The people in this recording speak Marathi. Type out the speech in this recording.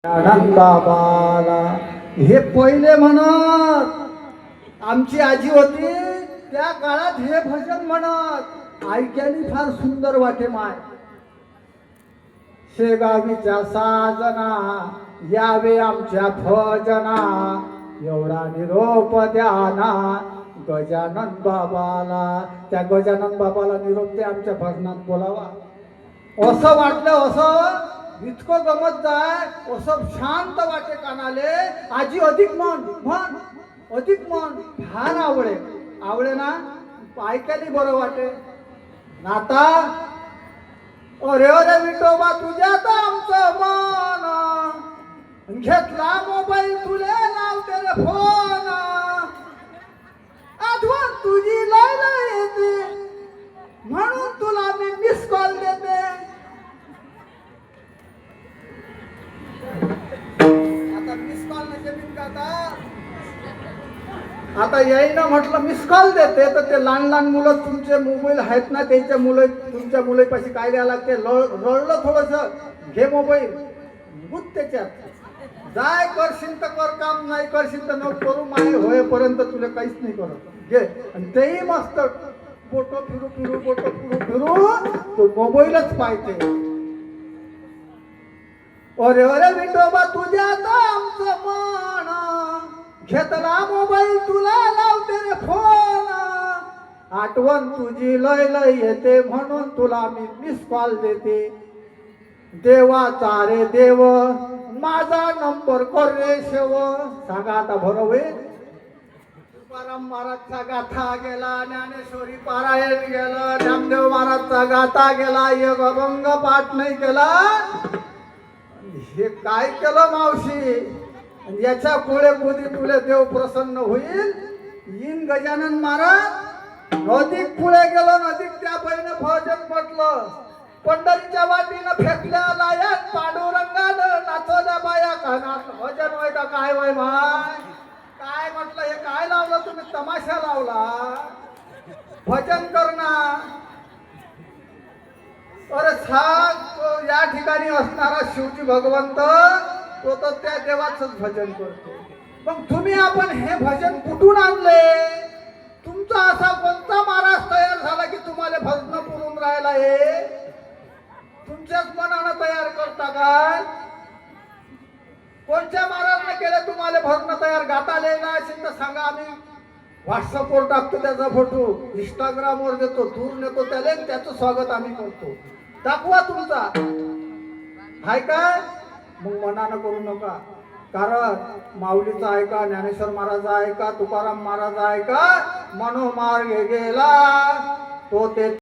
बाबाला हे पहिले म्हणत आमची आजी होती त्या काळात हे भजन म्हणत ऐकायला फार सुंदर वाटे माय. शेगावीच्या साजना यावे आमच्या भजना एवढा निरोप द्याना गजानन बाबाला. त्या गजानन बाबाला निरोप ते आमच्या भजनात बोलावा असं वाटलं. असं इतकं गमत जाय असं शांत वाटे कानाले. आजी अधिक म्हण म्हण अधिक म्हण फार आवडे आवडे ना ऐकायला बरं वाटे. आता अरे अरे विठोबा तुझ्यात आमचं मन घेतला मोबाईल तुले लावते रे फोन आठवण तुझी लायला येते म्हणून तुला मी मिस कॉल देते. आता मिस कॉल म्हणजे आता येईना म्हटलं मिस कॉल देते तर ते लहान लहान मुलं तुमचे मोबाईल आहेत ना त्यांच्या मुलं तुमच्या मुलापाशी काय द्यायला लागते. रडलं थोडस घे मोबाईल गुत त्याच्यात जाय करशील तर कर काम नाही करशील तर नको करू माय होईपर्यंत तुला काहीच नाही करत घे. आणि तेही मस्त फोटो फिरू फिरू फोटो फिरू फिरू तो मोबाईलच पाहिजे. अरे अरे विठोबा तुझ्यात आमचं मन घेतला मोबाईल तुला लावते रे फोन आठवण तुझी लय लय येते म्हणून तुला मी मिस कॉल देते. देवाचा रे देव माझा नंबर कर रे शेव. सांगा आता बरोबर. तुकाराम महाराजचा गाथा गेला ज्ञानेश्वरी पारायण गेला नामदेव महाराजचा गाथा गेला एक अभंग पाठ नाही केला. हे काय केलं मावशी. याच्या पुढे तुले देव प्रसन्न होईल. येईन गजानन महाराज नदीक पुढे गेलो नदीक त्या पहिलं भजन म्हटलं. पंढरीच्या वाटीनं फेकल्या लायात पांडुरंगानं नाचवल्या बाया कानात भजन होय का काय वय भाय काय म्हटलं हे काय लावलं तुम्ही तमाशा लावला भजन करणार. अरे सांग या ठिकाणी असणारा शिवजी भगवंत तो तर त्या देवाचंच भजन करतो. मग तुम्ही आपण हे भजन कुठून आणले. तुमचा असा कोणता महाराज तयार झाला की तुम्हाला भजन पुरून राहिला. हे तुमच्याच मनानं तयार करता काय. कोणत्या महाराजने केले तुम्हाला भजन तयार. गाता लिहिला असेल तर सांगा आम्ही व्हॉट्सअपवर टाकतो त्याचा फोटो इंस्टाग्रामवर देतो दूर नेतो त्याला त्याचं स्वागत आम्ही करतो. दाखवा तुमचा हाय काय. मग मनानं करू नका. कारण माऊलीचा ऐका ज्ञानेश्वर महाराजा ऐका तुकाराम महाराजा ऐका मनोमार्ग गेला तो ते